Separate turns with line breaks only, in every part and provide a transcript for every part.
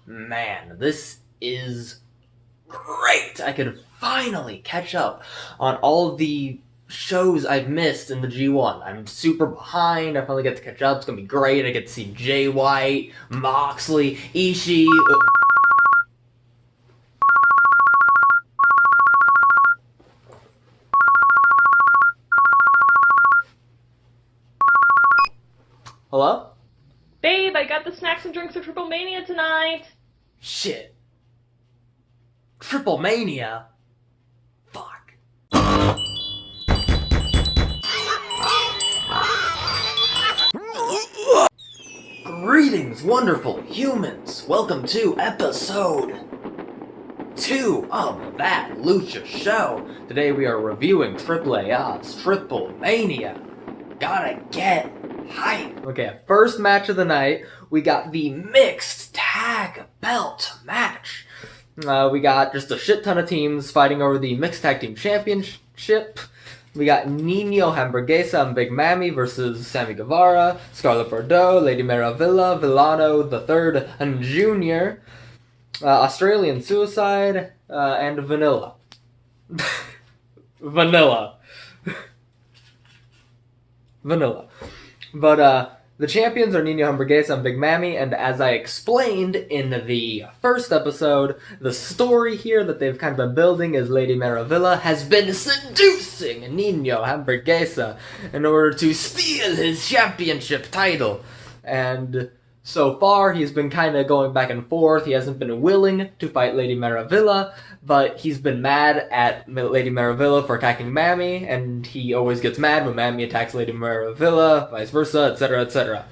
Man, this is great! I could finally catch up on all the shows I've missed in the G1. I'm super behind. I finally get to catch up. It's gonna be great. I get to see Jay White, Moxley, Ishii. Hello?
Babe, I got the snacks and drinks for Triplemania tonight.
Shit. Triplemania? Fuck. Greetings, wonderful humans. Welcome to episode 2 of That Lucha Show. Today we are reviewing Triplenia's Triplemania. Gotta get hype. Okay, first match of the night, we got the mixed tag belt match. We got just a shit ton of teams fighting over the mixed tag team championship. We got Nino Hamburguesa and Big Mammy versus Sammy Guevara, Scarlett Bordeaux, Lady Maravilla, Villano III and Jr., Australian Suicide, and Vanilla. Vanilla. But the champions are Nino Hamburguesa and Big Mammy, and as I explained in the first episode, the story here that they've kind of been building is Lady Maravilla has been seducing Nino Hamburguesa in order to steal his championship title. And so far, he's been kind of going back and forth. He hasn't been willing to fight Lady Maravilla, but he's been mad at Lady Maravilla for attacking Mammy, and he always gets mad when Mammy attacks Lady Maravilla, vice versa, etc., etc.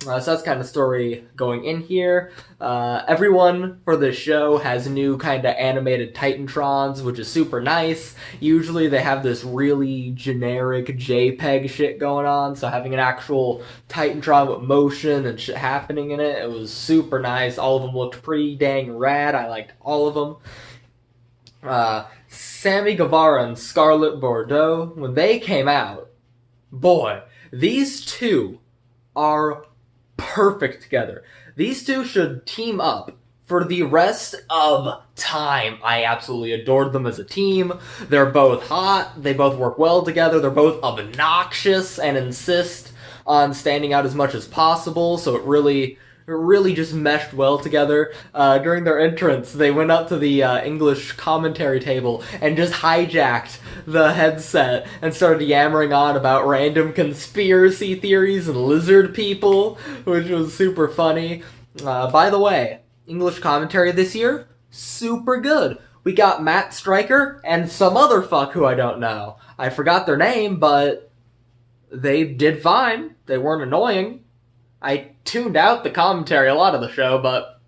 So that's kind of story going in here. Everyone for the show has new kind of animated Titantrons, which is super nice. Usually they have this really generic JPEG shit going on, so having an actual Titantron with motion and shit happening in it, it was super nice. All of them looked pretty dang rad. I liked all of them. Sammy Guevara and Scarlett Bordeaux, when they came out, boy, these two are perfect together. These two should team up for the rest of time. I absolutely adored them as a team. They're both hot. They both work well together. They're both obnoxious and insist on standing out as much as possible, so it really just meshed well together. During their entrance, they went up to the English commentary table and just hijacked the headset and started yammering on about random conspiracy theories and lizard people, which was super funny. By the way, English commentary this year, super good. We got Matt Stryker and some other fuck who I don't know. I forgot their name, but they did fine. They weren't annoying. I tuned out the commentary a lot of the show, but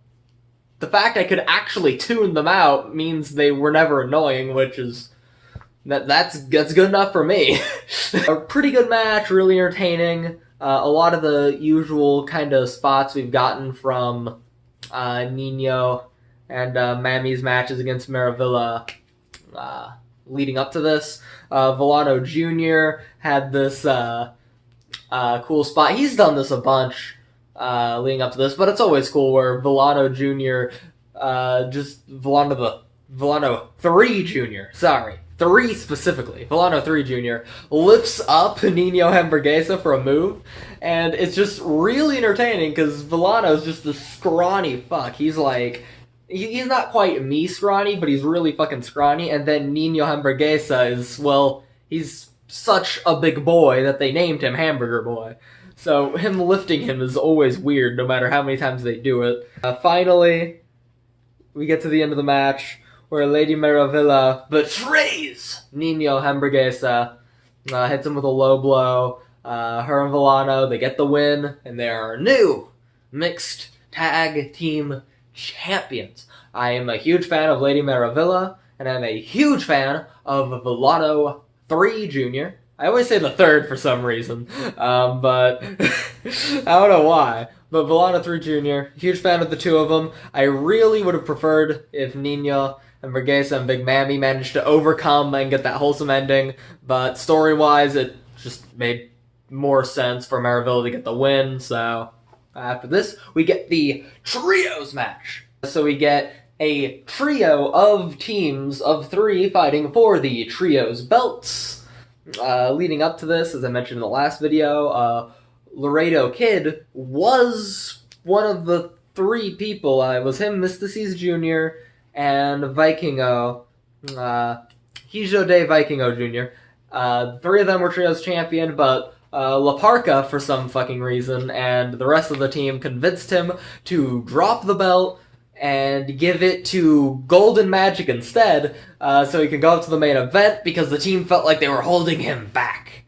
the fact I could actually tune them out means they were never annoying, which is that's good enough for me. A pretty good match, really entertaining. A lot of the usual kind of spots we've gotten from Nino and Mammy's matches against Maravilla leading up to this. Villano Jr. had this cool spot. He's done this a bunch leading up to this, but it's always cool where Villano Jr. Villano 3 Jr. Sorry. 3 specifically. Villano 3 Jr. lifts up Nino Hamburguesa for a move, and it's just really entertaining because Villano's just a scrawny fuck. He's like, he's not quite me scrawny, but he's really fucking scrawny, and then Nino Hamburguesa is, well, he's such a big boy that they named him Hamburger Boy. So him lifting him is always weird, no matter how many times they do it. Finally, we get to the end of the match, where Lady Maravilla betrays Nino Hamburguesa, hits him with a low blow. Her and Villano, they get the win, and they are new mixed tag team champions. I am a huge fan of Lady Maravilla, and I'm a huge fan of Villano 3 Jr. I always say the third for some reason, but I don't know why. But Villano 3 Jr., huge fan of the two of them. I really would have preferred if Nino and Hamburguesa and Big Mammy managed to overcome and get that wholesome ending, but story-wise, it just made more sense for Maravilla to get the win, so after this, we get the Trios match. So we get a trio of teams of 3 fighting for the trio's belts. Leading up to this, as I mentioned in the last video, Laredo Kid was one of the 3 people. It was him, Mystices Jr., and Vikingo, Hijo de Vikingo Jr. 3 of them were trios champion, but La Parca, for some fucking reason, and the rest of the team convinced him to drop the belt and give it to Golden Magic instead, so he can go up to the main event, because the team felt like they were holding him back.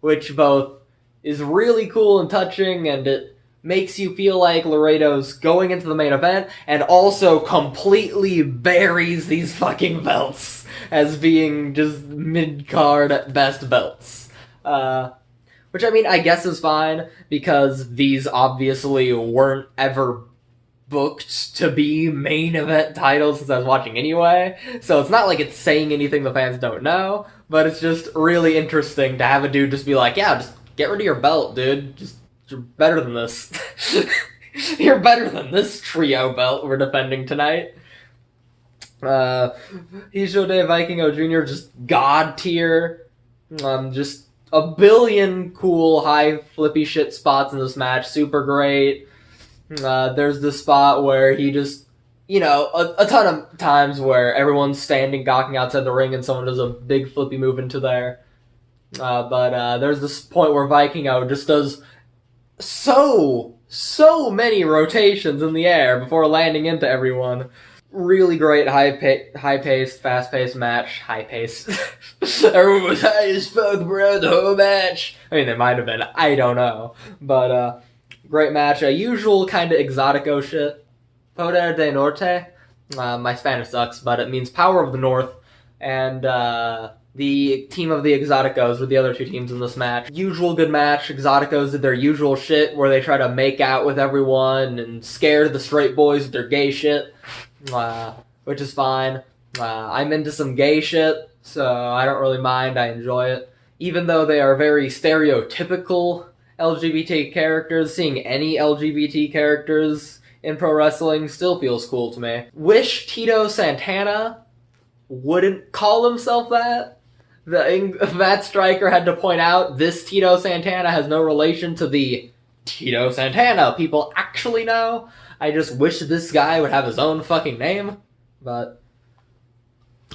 Which both is really cool and touching, and it makes you feel like Laredo's going into the main event, and also completely buries these fucking belts as being just mid-card at best belts. Which, I mean, I guess is fine, because these obviously weren't ever booked to be main event titles since I was watching anyway, so it's not like it's saying anything the fans don't know, but it's just really interesting to have a dude just be like, yeah, just get rid of your belt, dude. You're better than this. You're better than this trio belt we're defending tonight. Hijo de Vikingo Jr., just god tier. Just a billion cool high flippy shit spots in this match. Super great. There's this spot where he just, you know, a ton of times where everyone's standing, gawking outside the ring, and someone does a big flippy move into there. But there's this point where Vikingo just does so many rotations in the air before landing into everyone. Really great high-paced, fast-paced match. High-paced. Everyone was high as fuck, bro, the whole match. I mean, they might have been. I don't know. But, great match. Usual kind of exotico shit. Poder de Norte. My Spanish sucks, but it means Power of the North. And, the team of the Exoticos were the other 2 teams in this match. Usual good match. Exoticos did their usual shit where they try to make out with everyone and scare the straight boys with their gay shit. Which is fine. I'm into some gay shit, so I don't really mind. I enjoy it. Even though they are very stereotypical LGBT characters, seeing any LGBT characters in pro wrestling still feels cool to me. Wish Tito Santana wouldn't call himself that. Matt Stryker had to point out this Tito Santana has no relation to the Tito Santana people actually know. I just wish this guy would have his own fucking name. But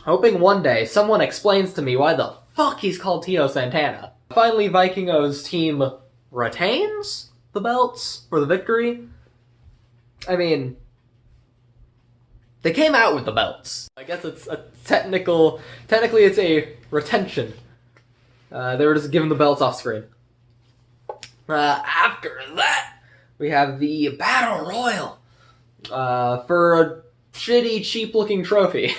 hoping one day someone explains to me why the fuck he's called Tito Santana. Finally, Vikingo's team retains the belts for the victory. I mean, they came out with the belts. I guess it's a technically it's a retention. They were just given the belts off screen. After that, we have the Battle Royal for a shitty, cheap-looking trophy.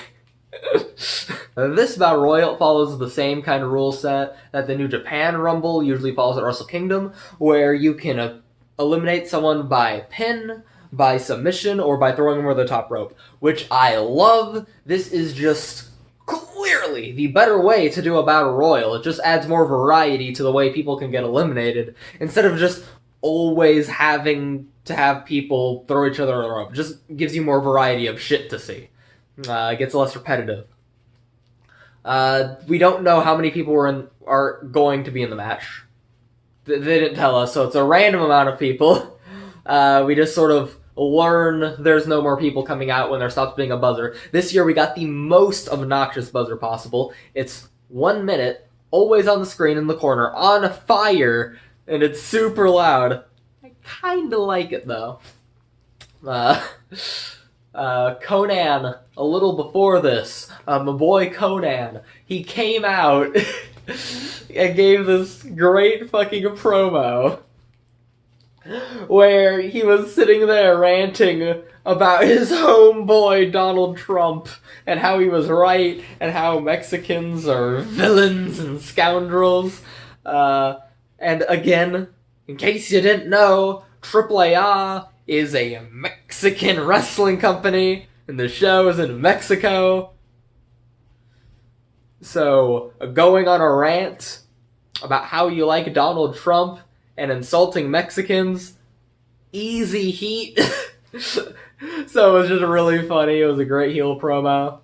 This Battle Royal follows the same kind of rule set that the New Japan Rumble usually follows at Wrestle Kingdom, where you can eliminate someone by pin, by submission, or by throwing them over the top rope, which I love. This is just clearly the better way to do a Battle Royal. It just adds more variety to the way people can get eliminated, instead of just always having to have people throw each other on the rope. It just gives you more variety of shit to see. It gets less repetitive. We don't know how many people are going to be in the match. They didn't tell us, so it's a random amount of people. We just sort of learn there's no more people coming out when there stops being a buzzer. This year we got the most obnoxious buzzer possible. It's 1 minute, always on the screen in the corner, on fire, and it's super loud. I kinda like it though. Conan, a little before this, my boy Conan, he came out and gave this great fucking promo where he was sitting there ranting about his homeboy Donald Trump and how he was right and how Mexicans are villains and scoundrels. And again, in case you didn't know, Triplemania is a Mexican wrestling company, and the show is in Mexico. So, going on a rant about how you like Donald Trump and insulting Mexicans, easy heat. So it was just really funny. It was a great heel promo.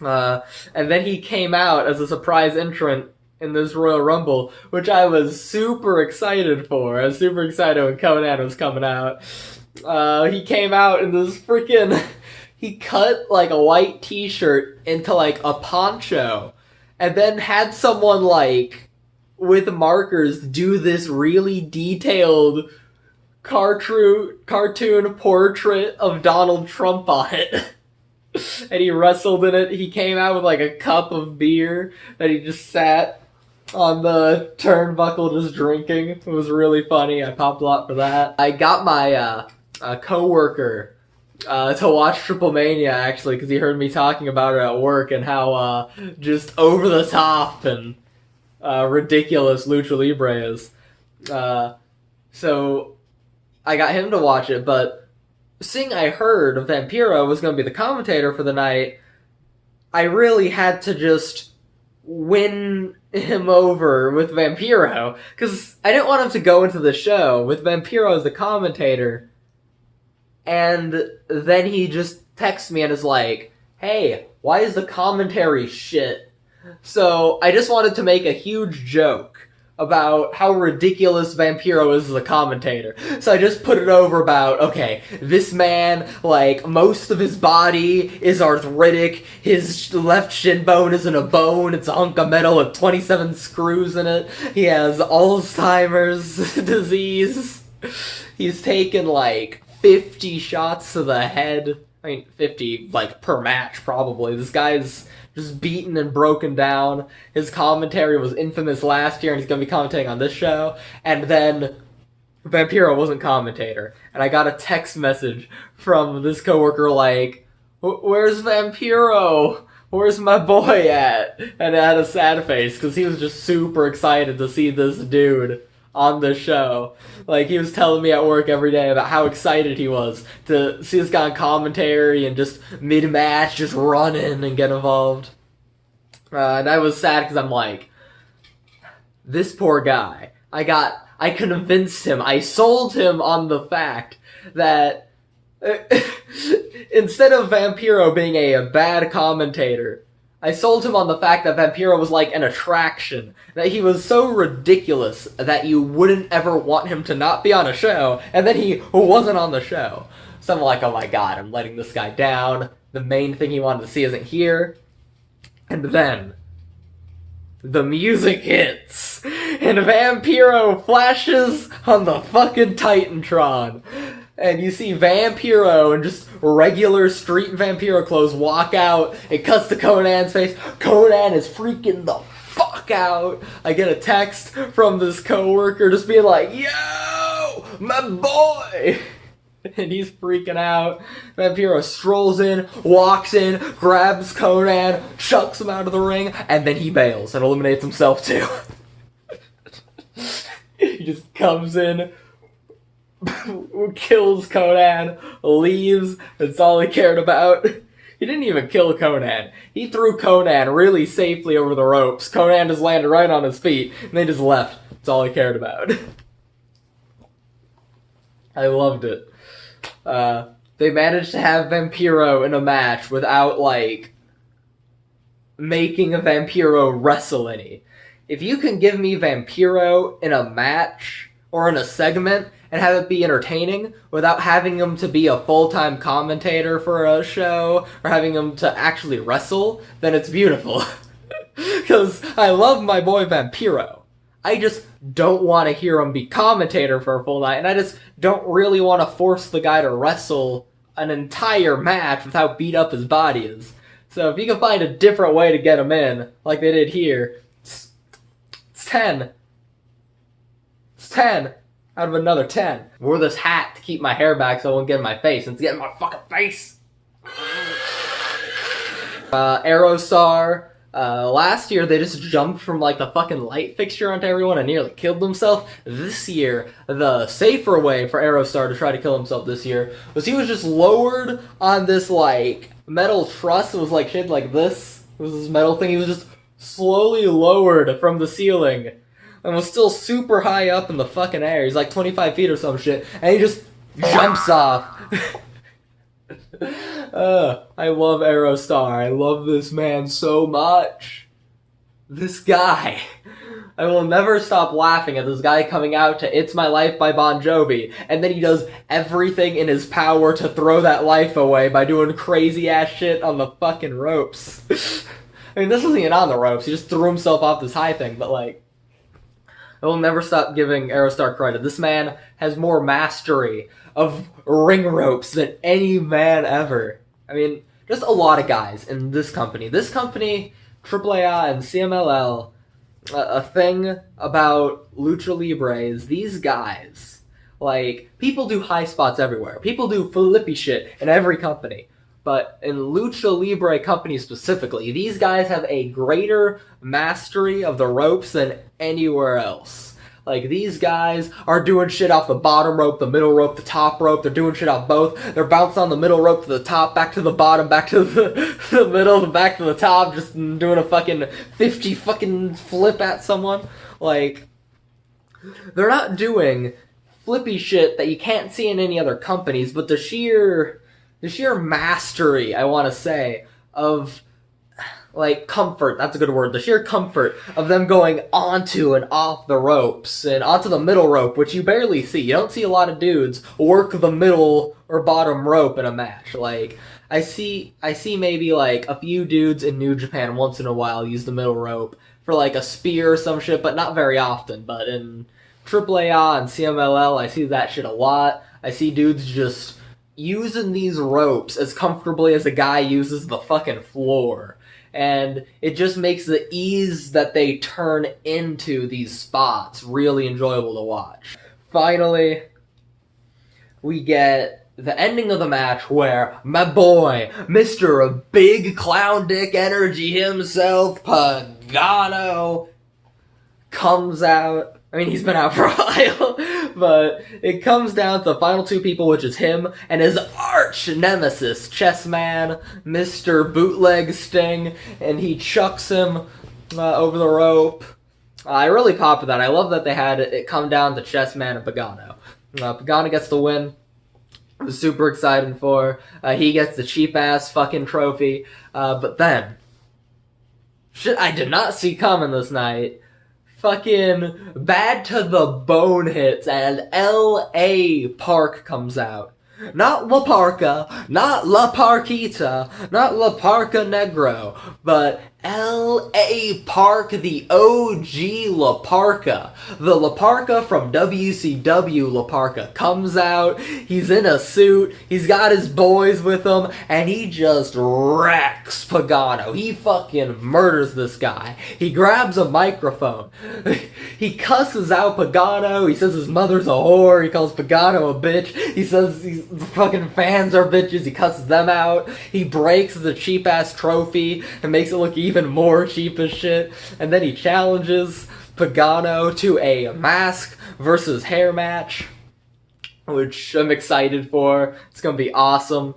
And then he came out as a surprise entrant in this Royal Rumble, which I was super excited for. I was super excited when Conan was coming out. He came out in this freaking... He cut, like, a white t-shirt into, like, a poncho, and then had someone, like, with markers do this really detailed cartoon portrait of Donald Trump on it. And he wrestled in it. He came out with, like, a cup of beer that he just sat on the turnbuckle just drinking. It was really funny. I popped a lot for that. I got my co-worker to watch Triplemania, actually, because he heard me talking about it at work and how just over the top and ridiculous Lucha Libre is. So I got him to watch it, but seeing I heard Vampiro was going to be the commentator for the night, I really had to just win him over with Vampiro, because I didn't want him to go into the show with Vampiro as the commentator, and then he just texts me and is like, hey, why is the commentary shit? So I just wanted to make a huge joke about how ridiculous Vampiro is as a commentator. So I just put it over about, okay, this man, like, most of his body is arthritic, his left shin bone isn't a bone, it's a hunk of metal with 27 screws in it, he has Alzheimer's disease, he's taken, like, 50 shots to the head, I mean, 50, like, per match, probably. This guy's just beaten and broken down. His commentary was infamous last year, and he's going to be commentating on this show. And then Vampiro wasn't commentator. And I got a text message from this coworker like, where's Vampiro? Where's my boy at? And I had a sad face, because he was just super excited to see this dude on the show. Like, he was telling me at work every day about how excited he was to see this guy on commentary and just mid-match just run in and get involved. And I was sad because I'm like, this poor guy. I convinced him, I sold him on the fact that instead of Vampiro being a bad commentator, I sold him on the fact that Vampiro was like an attraction, that he was so ridiculous that you wouldn't ever want him to not be on a show, and then he wasn't on the show. So I'm like, oh my god, I'm letting this guy down, the main thing he wanted to see isn't here. And then the music hits, and Vampiro flashes on the fucking Titantron. And you see Vampiro in just regular street Vampiro clothes walk out. It cuts to Conan's face. Conan is freaking the fuck out. I get a text from this coworker just being like, yo, my boy. And he's freaking out. Vampiro strolls in, walks in, grabs Conan, chucks him out of the ring, and then he bails and eliminates himself too. He just comes in, kills Conan, leaves, that's all he cared about. He didn't even kill Conan. He threw Conan really safely over the ropes. Conan just landed right on his feet, and they just left. That's all he cared about. I loved it. They managed to have Vampiro in a match without, like, making a Vampiro wrestle any. If you can give me Vampiro in a match, or in a segment, and have it be entertaining, without having him to be a full-time commentator for a show, or having him to actually wrestle, then it's beautiful. Because I love my boy Vampiro. I just don't want to hear him be commentator for a full night, and I just don't really want to force the guy to wrestle an entire match with how beat up his body is. So if you can find a different way to get him in, like they did here, it's 10. It's 10 out of another 10. I wore this hat to keep my hair back so it won't get in my face, and it's getting in my fucking face! Aerostar. Last year, they just jumped from, like, the fucking light fixture onto everyone and nearly killed themselves. This year, the safer way for Aerostar to try to kill himself this year was he was just lowered on this, like, metal truss. It was, like, shaped like this. It was this metal thing. He was just slowly lowered from the ceiling and was still super high up in the fucking air. He's, like, 25 feet or some shit, and he just jumps off. I love Aerostar. I love this man so much. This guy. I will never stop laughing at this guy coming out to It's My Life by Bon Jovi, and then he does everything in his power to throw that life away by doing crazy ass shit on the fucking ropes. I mean, this wasn't even on the ropes, he just threw himself off this high thing, but like, I will never stop giving Aerostar credit. This man has more mastery of ring ropes than any man ever. I mean, just a lot of guys in this company. This company, Triplemania and CMLL, a thing about Lucha Libre is these guys, like, people do high spots everywhere. People do flippy shit in every company. But in Lucha Libre company specifically, these guys have a greater mastery of the ropes than anywhere else. Like, these guys are doing shit off the bottom rope, the middle rope, the top rope. They're doing shit off both. They're bouncing on the middle rope to the top, back to the bottom, back to the middle, back to the top, just doing a fucking 50 fucking flip at someone. Like, they're not doing flippy shit that you can't see in any other companies, but the sheer mastery, I want to say, of, like, comfort, that's a good word, the sheer comfort of them going onto and off the ropes, and onto the middle rope, which you barely see. You don't see a lot of dudes work the middle or bottom rope in a match. Like, I see maybe, like, a few dudes in New Japan once in a while use the middle rope for, like, a spear or some shit, but not very often. But in AAA and CMLL, I see that shit a lot. I see dudes just using these ropes as comfortably as a guy uses the fucking floor. And it just makes the ease that they turn into these spots really enjoyable to watch. Finally, we get the ending of the match where my boy, Mr. Big Clown Dick Energy himself, Pagano, comes out. I mean, he's been out for a while, but it comes down to the final two people, which is him and his arch nemesis, Chessman, Mr. Bootleg Sting, and he chucks him over the rope. I really popped with that. I love that they had it come down to Chessman and Pagano. Pagano gets the win. I was super excited for. He gets the cheap-ass fucking trophy. But then, shit I did not see coming this night. Fucking Bad to the Bone hits and L.A. Park comes out. Not La Parka, not La Parquita, not La Parka Negro, but L.A. Park, the OG La Parka. The La Parka from WCW La Parka comes out, he's in a suit, he's got his boys with him, and he just wrecks Pagano. He fucking murders this guy. He grabs a microphone. He cusses out Pagano, he says his mother's a whore, he calls Pagano a bitch, he says the fucking fans are bitches, he cusses them out, he breaks the cheap-ass trophy and makes it look even more cheap as shit, and then he challenges Pagano to a mask versus hair match, which I'm excited for. It's gonna be awesome.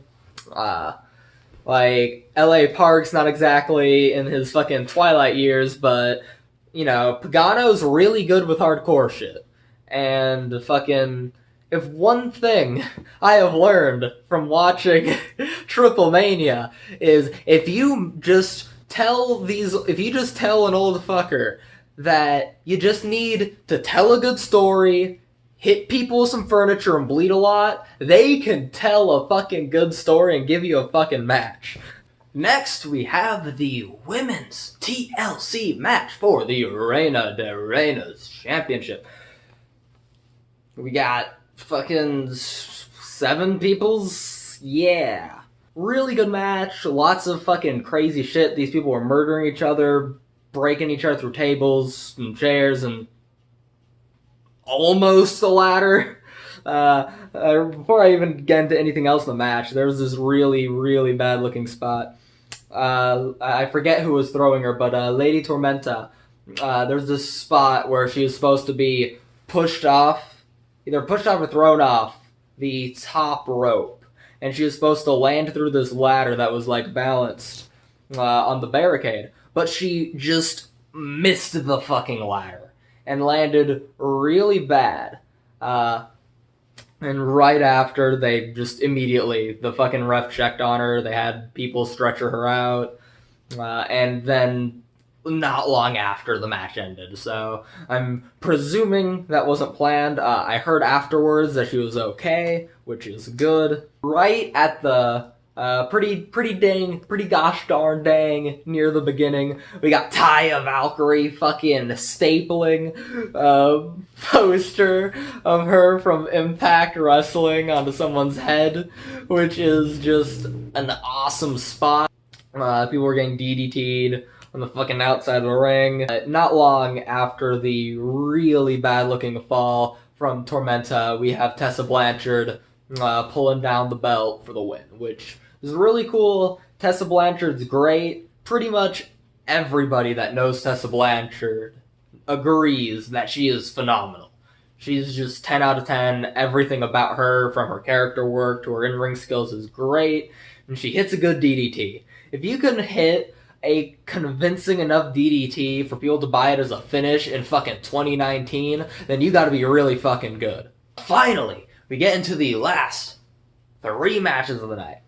Like, L.A. Park's not exactly in his fucking twilight years, but, you know, Pagano's really good with hardcore shit. And fucking, if one thing I have learned from watching Triplemania is if you just tell an old fucker that you just need to tell a good story, hit people with some furniture and bleed a lot, they can tell a fucking good story and give you a fucking match. Next, we have the women's TLC match for the Reina de Reinas Championship. We got fucking 7 peoples? Yeah. Really good match, lots of fucking crazy shit. These people were murdering each other, breaking each other through tables and chairs, and almost a ladder. Before I even get into anything else in the match, there was this really, really bad looking spot. I forget who was throwing her, but Lady Tormenta, there's this spot where she was supposed to be pushed off, either pushed off or thrown off the top rope. And she was supposed to land through this ladder that was, like, balanced on the barricade. But she just missed the fucking ladder and landed really bad. And right after, they just immediately, the fucking ref checked on her, they had people stretcher her out, and then not long after the match ended. So I'm presuming that wasn't planned. I heard afterwards that she was okay, which is good. Right at the pretty gosh darn dang near the beginning, we got Taya Valkyrie fucking stapling a poster of her from Impact Wrestling onto someone's head, which is just an awesome spot. People were getting DDT'd on the fucking outside of the ring. Not long after the really bad looking fall from Tormenta, we have Tessa Blanchard pulling down the belt for the win, which is really cool. Tessa Blanchard's great. Pretty much everybody that knows Tessa Blanchard agrees that she is phenomenal. She's just 10 out of 10. Everything about her, from her character work to her in-ring skills, is great. And she hits a good DDT. If you can hit a convincing enough DDT for people to buy it as a finish in fucking 2019, then you gotta be really fucking good. Finally, we get into the last 3 matches of the night.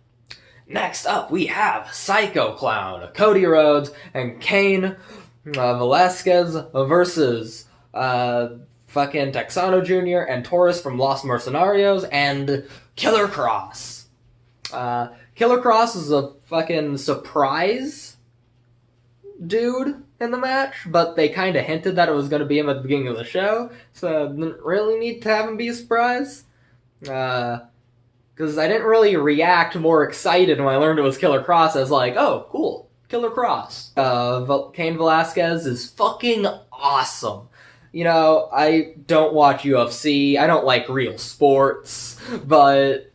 Next up, we have Psycho Clown, Cody Rhodes, and Cain Velasquez versus fucking Texano Jr. and Taurus from Los Mercenarios and Killer Cross. Killer Cross is a fucking surprise dude in the match, but they kind of hinted that it was going to be him at the beginning of the show, so I didn't really need to have him be a surprise. Because I didn't really react more excited when I learned it was Killer Cross. I was like, oh, cool, Killer Cross. Cain Velasquez is fucking awesome. You know, I don't watch UFC, I don't like real sports, but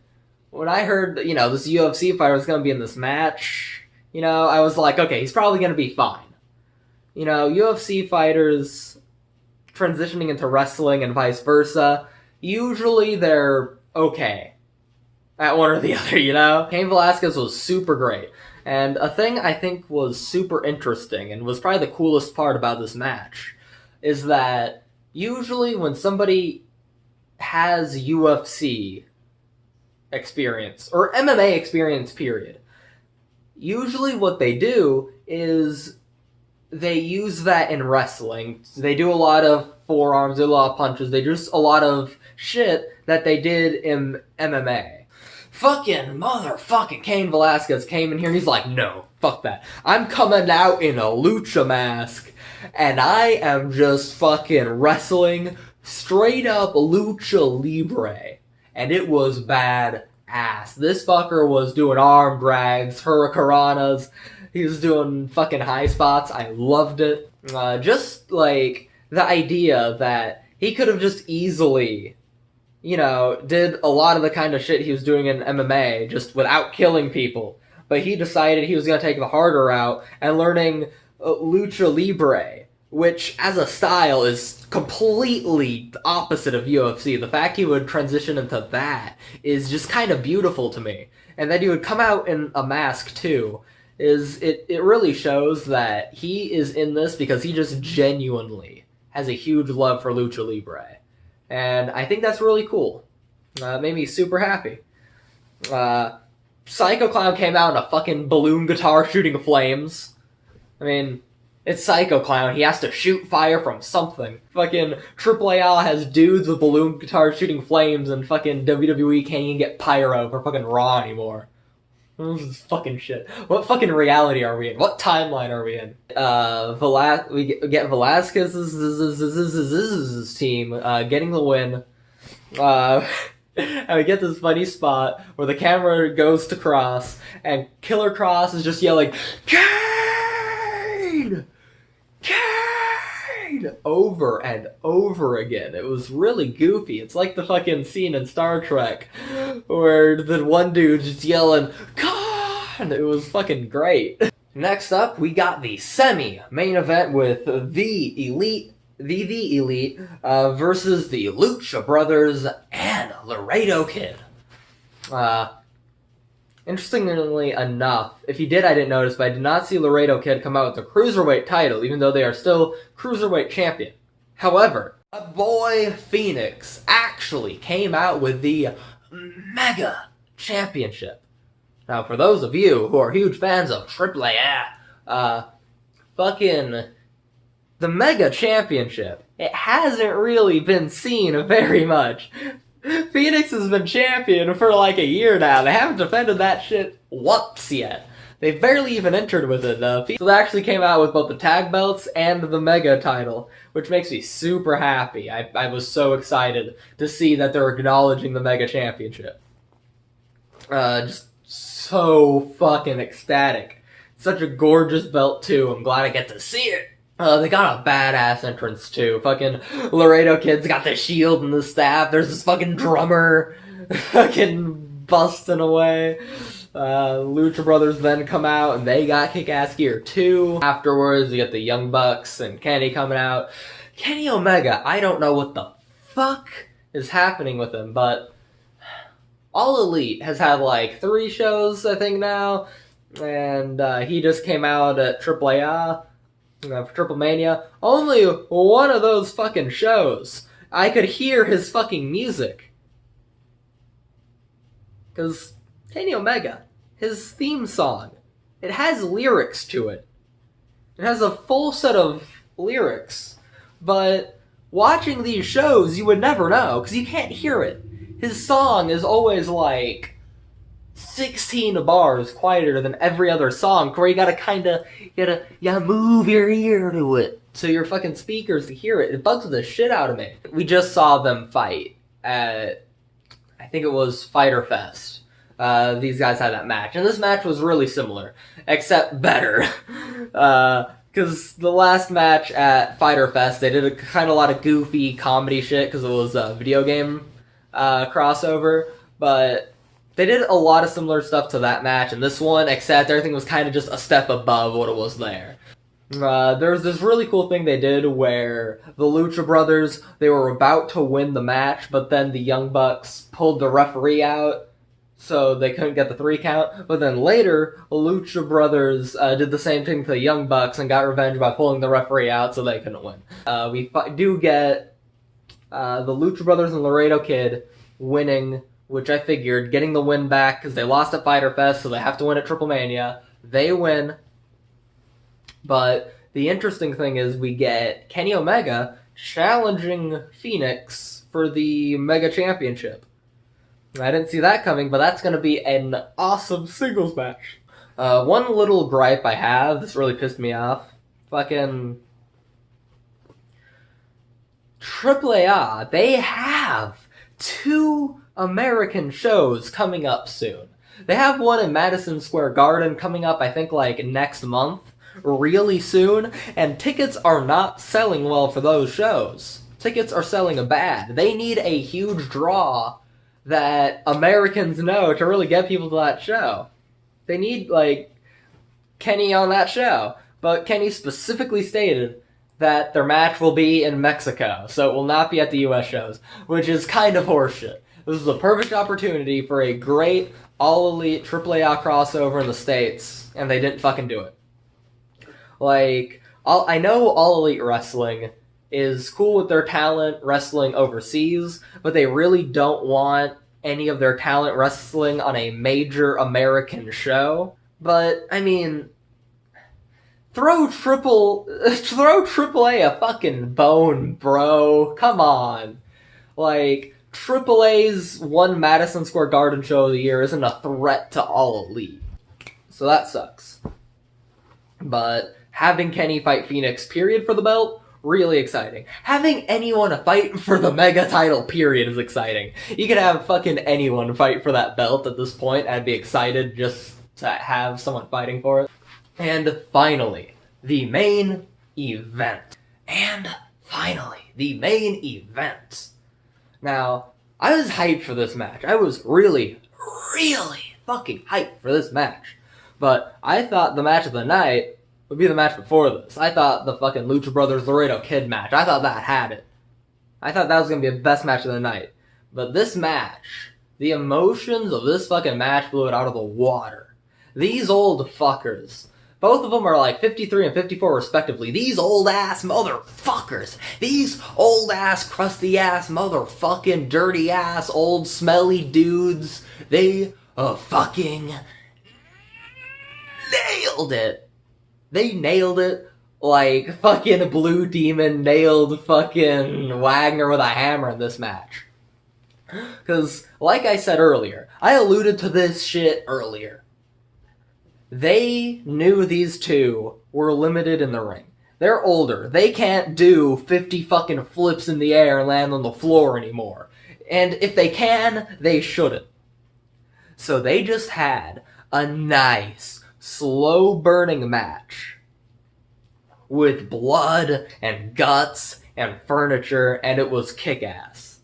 when I heard, this UFC fighter was going to be in this match, I was like, okay, he's probably going to be fine. UFC fighters transitioning into wrestling and vice versa, usually they're okay at one or the other, Cain Velasquez was super great. And a thing I think was super interesting, and was probably the coolest part about this match, is that usually when somebody has UFC experience, or MMA experience, period, usually what they do is they use that in wrestling. They do a lot of forearms, they do a lot of punches, they do just a lot of shit that they did in MMA. Fucking motherfucking Cain Velasquez came in here and he's like, no, fuck that. I'm coming out in a lucha mask and I am just fucking wrestling straight up lucha libre. And it was bad ass. This fucker was doing arm drags, hurricanranas, he was doing fucking high spots. I loved it. Just like the idea that he could have just easily, did a lot of the kind of shit he was doing in MMA just without killing people. But he decided he was going to take the harder route and learning Lucha Libre, which as a style is completely opposite of UFC. The fact he would transition into that is just kind of beautiful to me. And that he would come out in a mask too, it really shows that he is in this because he just genuinely has a huge love for Lucha Libre. And I think that's really cool. It made me super happy. Psycho Clown came out in a fucking balloon guitar shooting flames. I mean, it's Psycho Clown. He has to shoot fire from something. Fucking Triplemania has dudes with balloon guitars shooting flames, and fucking WWE can't even get pyro for fucking Raw anymore. This is fucking shit. What fucking reality are we in? What timeline are we in? We get Velasquez's team getting the win. And we get this funny spot where the camera goes to Cross, and Killer Cross is just yelling, Cain! Cain! Over and over again. It was really goofy. It's like the fucking scene in Star Trek where the one dude just yelling, Khan! It was fucking great. Next up, we got the semi-main event with the Elite versus the Lucha Brothers and Laredo Kid. Interestingly enough, if you did, I didn't notice, but I did not see Laredo Kid come out with the Cruiserweight title, even though they are still Cruiserweight champion. However, A boy Phoenix actually came out with the Mega Championship. Now, for those of you who are huge fans of Triplemania, fucking the Mega Championship, it hasn't really been seen very much. Phoenix has been champion for like a year now. They haven't defended that shit once yet. They barely even entered with it, though. So they actually came out with both the tag belts and the Mega title, which makes me super happy. I was so excited to see that they're acknowledging the Mega Championship. Just so fucking ecstatic. Such a gorgeous belt, too. I'm glad I get to see it. They got a badass entrance, too. Fucking Laredo Kid's got the shield and the staff. There's this fucking drummer fucking busting away. Lucha Brothers then come out, and they got kick-ass gear, too. Afterwards, you get the Young Bucks and Kenny coming out. Kenny Omega, I don't know what the fuck is happening with him, but All Elite has had, like, 3 shows, I think, now. And he just came out at Triplemania. For Triplemania, only one of those fucking shows, I could hear his fucking music. Because Kenny Omega, his theme song, it has lyrics to it. It has a full set of lyrics. But watching these shows, you would never know, because you can't hear it. His song is always like 16 bars quieter than every other song, where you gotta move your ear to it so your fucking speakers to hear it. It bugs the shit out of me. We just saw them fight at, I think it was Fyter Fest. These guys had that match, and this match was really similar, except better. Because the last match at Fyter Fest, they did a kind of lot of goofy comedy shit because it was a video game crossover, but they did a lot of similar stuff to that match and this one, except everything was kind of just a step above what it was there. There was this really cool thing they did where the Lucha Brothers, they were about to win the match, but then the Young Bucks pulled the referee out, so they couldn't get the 3 count. But then later, the Lucha Brothers did the same thing to the Young Bucks and got revenge by pulling the referee out, so they couldn't win. We do get the Lucha Brothers and Laredo Kid winning, which I figured, getting the win back, because they lost at Fyter Fest, so they have to win at Triplemania. They win. But the interesting thing is we get Kenny Omega challenging Phoenix for the Mega Championship. I didn't see that coming, but that's going to be an awesome singles match. One little gripe I have, this really pissed me off. Fucking AAA, they have 2 American shows coming up soon. They have one in Madison Square Garden coming up, I think, like, next month. Really soon. And tickets are not selling well for those shows. Tickets are selling bad. They need a huge draw that Americans know to really get people to that show. They need, like, Kenny on that show. But Kenny specifically stated that their match will be in Mexico, so it will not be at the US shows, which is kind of horseshit. This is a perfect opportunity for a great all-elite AAA crossover in the States, and they didn't fucking do it. Like, I know All Elite Wrestling is cool with their talent wrestling overseas, but they really don't want any of their talent wrestling on a major American show. But, I mean, throw AAA a fucking bone, bro. Come on. Like, AAA's one Madison Square Garden show of the year isn't a threat to All Elite. So that sucks. But having Kenny fight Phoenix, period, for the belt, really exciting. Having anyone fight for the Mega title, period, is exciting. You could have fucking anyone fight for that belt at this point. I'd be excited just to have someone fighting for it. And finally, the main event. Now, I was hyped for this match. I was really, really fucking hyped for this match. But I thought the match of the night would be the match before this. I thought the fucking Lucha Brothers Laredo Kid match, I thought that had it. I thought that was going to be the best match of the night. But this match, the emotions of this fucking match blew it out of the water. These old fuckers, Both of them are like 53 and 54 respectively. These old-ass motherfuckers. These old-ass, crusty-ass, motherfucking, dirty-ass, old, smelly dudes. They fucking nailed it. They nailed it like fucking Blue Demon nailed fucking Wagner with a hammer in this match. Because, like I said earlier, I alluded to this shit earlier. They knew these two were limited in the ring. They're older. They can't do 50 fucking flips in the air and land on the floor anymore. And if they can, they shouldn't. So they just had a nice, slow-burning match with blood and guts and furniture, and it was kick-ass.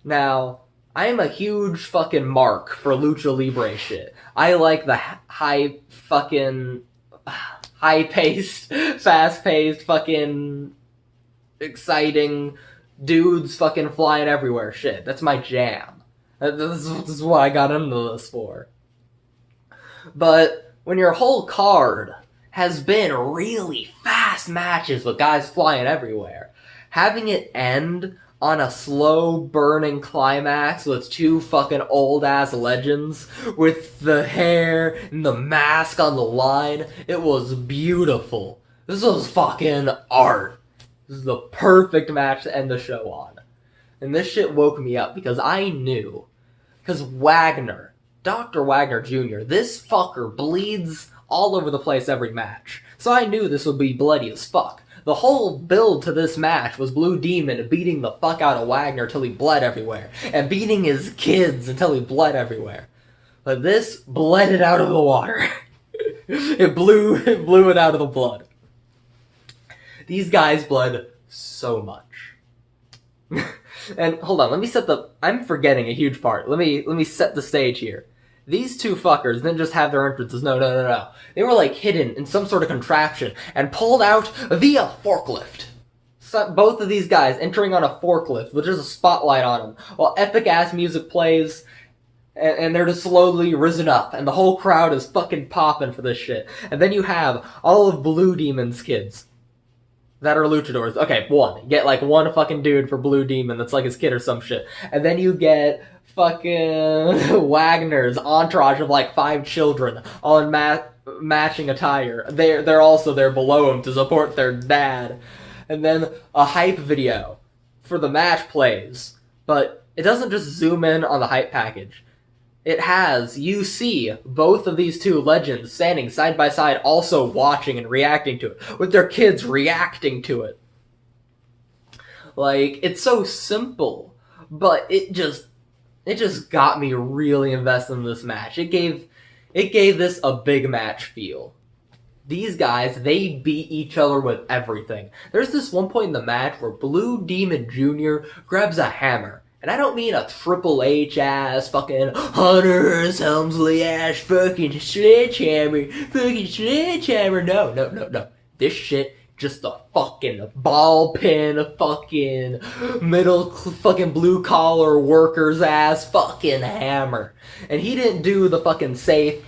Now, I am a huge fucking mark for Lucha Libre shit. I like the high-paced, fast-paced, fucking exciting dudes fucking flying everywhere shit. That's my jam. This is what I got into this for. But when your whole card has been really fast matches with guys flying everywhere, having it end on a slow-burning climax with two fucking old-ass legends with the hair and the mask on the line, it was beautiful. This was fucking art. This is the perfect match to end the show on. And this shit woke me up because I knew. Because Wagner, Dr. Wagner Jr., this fucker bleeds all over the place every match. So I knew this would be bloody as fuck. The whole build to this match was Blue Demon beating the fuck out of Wagner till he bled everywhere, and beating his kids until he bled everywhere. But this bled it out of the water. It blew it out of the blood. These guys bled so much. And hold on, let me set the... I'm forgetting a huge part. Let me set the stage here. These two fuckers didn't just have their entrances. No. They were like hidden in some sort of contraption and pulled out via forklift. So both of these guys entering on a forklift with just a spotlight on them while epic ass music plays and they're just slowly risen up and the whole crowd is fucking popping for this shit. And then you have all of Blue Demon's kids that are luchadors. Okay, one. Get like one fucking dude for Blue Demon that's like his kid or some shit. And then you get fucking Wagner's entourage of like 5 children all in matching attire. They're also there below him to support their dad. And then a hype video for the match plays, but it doesn't just zoom in on the hype package. It has, you see both of these two legends standing side by side also watching and reacting to it, with their kids reacting to it. Like, it's so simple, but it just got me really invested in this match. It gave this a big match feel. These guys, they beat each other with everything. There's this one point in the match where Blue Demon Jr. grabs a hammer. And I don't mean a Triple H ass fucking Hunter's Helmsley ass fucking sledgehammer. No. This shit, just a fucking ball pin fucking middle fucking blue collar workers ass fucking hammer. And he didn't do the fucking safe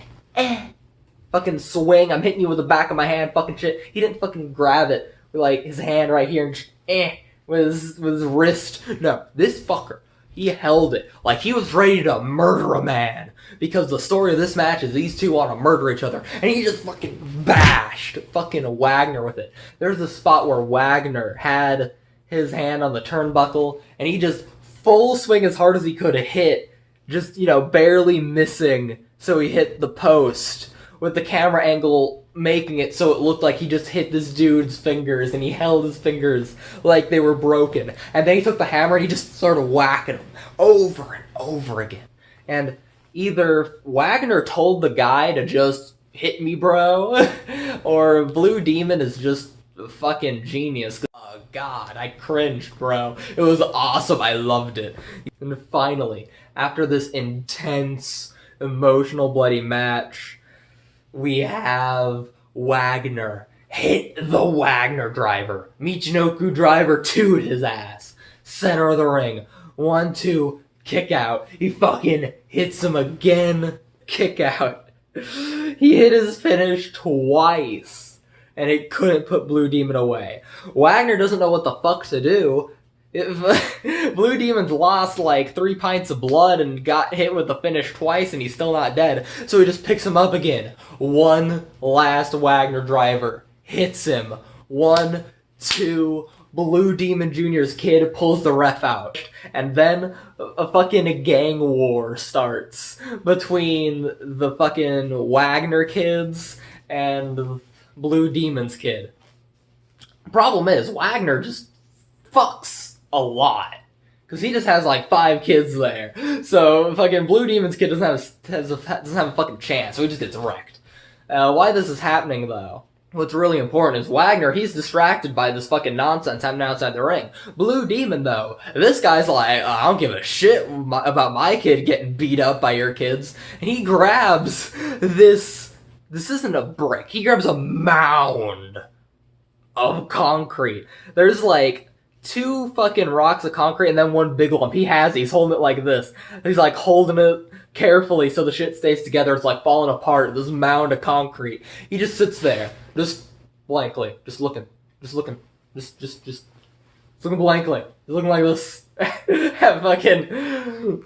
fucking swing, I'm hitting you with the back of my hand fucking shit. He didn't fucking grab it with like his hand right here and just with his wrist. No, this fucker, he held it like he was ready to murder a man. Because the story of this match is these two want to murder each other. And he just fucking bashed fucking Wagner with it. There's a spot where Wagner had his hand on the turnbuckle. And he just full swing as hard as he could hit. Just, barely missing. So he hit the post. With the camera angle making it so it looked like he just hit this dude's fingers. And he held his fingers like they were broken. And then he took the hammer and he just started whacking them. Over and over again. And either Wagner told the guy to just hit me, bro, or Blue Demon is just a fucking genius. Oh, God, I cringed, bro. It was awesome. I loved it. And finally, after this intense, emotional, bloody match, we have Wagner hit the Wagner driver. Michinoku driver 2'd his ass. Center of the ring. 1, 2, kick out. He fucking hits him again. Kick out. He hit his finish twice, and it couldn't put Blue Demon away. Wagner doesn't know what the fuck to do. If Blue Demon's lost like 3 pints of blood and got hit with the finish twice and he's still not dead, so he just picks him up again. One last Wagner driver hits him. 1, 2, Blue Demon Jr.'s kid pulls the ref out. And then a fucking gang war starts between the fucking Wagner kids and Blue Demon's kid. Problem is, Wagner just fucks a lot. Because he just has like 5 kids there. So fucking Blue Demon's kid doesn't have a fucking chance. So he just gets wrecked. Why this is happening though, what's really important is Wagner, he's distracted by this fucking nonsense happening outside the ring. Blue Demon though, this guy's like, I don't give a shit about my kid getting beat up by your kids. And he grabs this isn't a brick, he grabs a mound of concrete. There's like 2 fucking rocks of concrete and then 1 big lump. He's holding it like this. He's like holding it carefully so the shit stays together. It's like falling apart. This mound of concrete. He just sits there, just blankly, just looking, just looking blankly, just looking like this. Have fucking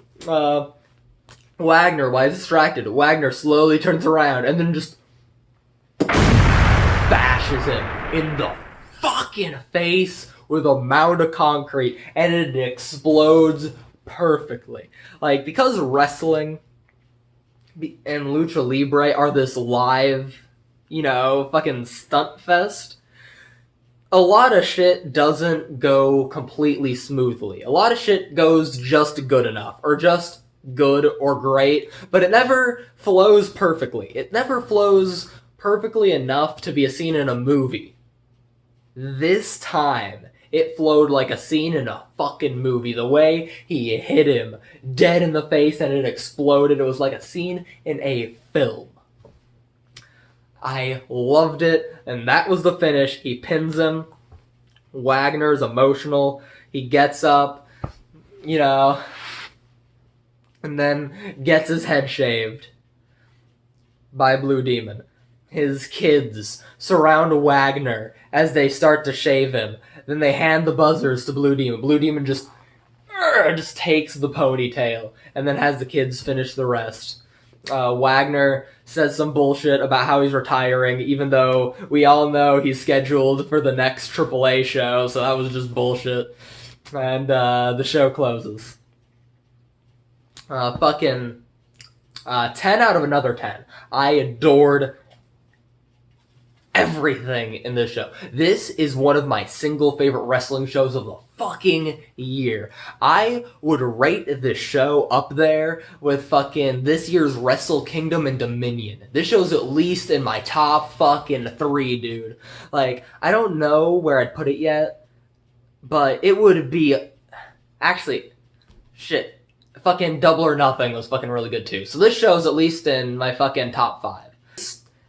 Wagner, while he's distracted, Wagner slowly turns around and then just bashes him in the fucking face with a mound of concrete, and it explodes perfectly. Like, because wrestling and Lucha Libre are this live, fucking stunt fest, a lot of shit doesn't go completely smoothly. A lot of shit goes just good enough, or just good or great, but it never flows perfectly. It never flows perfectly enough to be a scene in a movie. This time, it flowed like a scene in a fucking movie. The way he hit him dead in the face and it exploded, it was like a scene in a film. I loved it, and that was the finish. He pins him. Wagner's emotional. He gets up, and then gets his head shaved by Blue Demon. His kids surround Wagner as they start to shave him. Then they hand the buzzers to Blue Demon. Blue Demon just takes the ponytail and then has the kids finish the rest. Wagner says some bullshit about how he's retiring, even though we all know he's scheduled for the next AAA show, so that was just bullshit. And the show closes. 10 out of another 10. I adored everything in this show. This is one of my single favorite wrestling shows of the fucking year. I would rate this show up there with fucking this year's Wrestle Kingdom and Dominion. This show's at least in my top fucking 3, dude. Like, I don't know where I'd put it yet, but it would be... Actually, shit. Fucking Double or Nothing was fucking really good too. So this show's at least in my fucking top 5.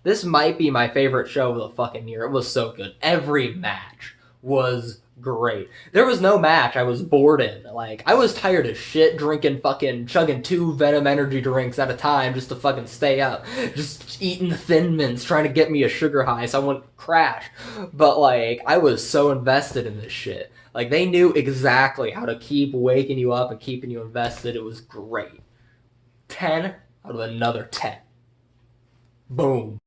This might be my favorite show of the fucking year. It was so good. Every match was great. There was no match I was bored in. Like, I was tired as shit chugging 2 Venom energy drinks at a time just to fucking stay up. Just eating Thin Mints, trying to get me a sugar high so I wouldn't crash. But, like, I was so invested in this shit. Like, they knew exactly how to keep waking you up and keeping you invested. It was great. 10 out of another 10. Boom.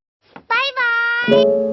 Bye-bye.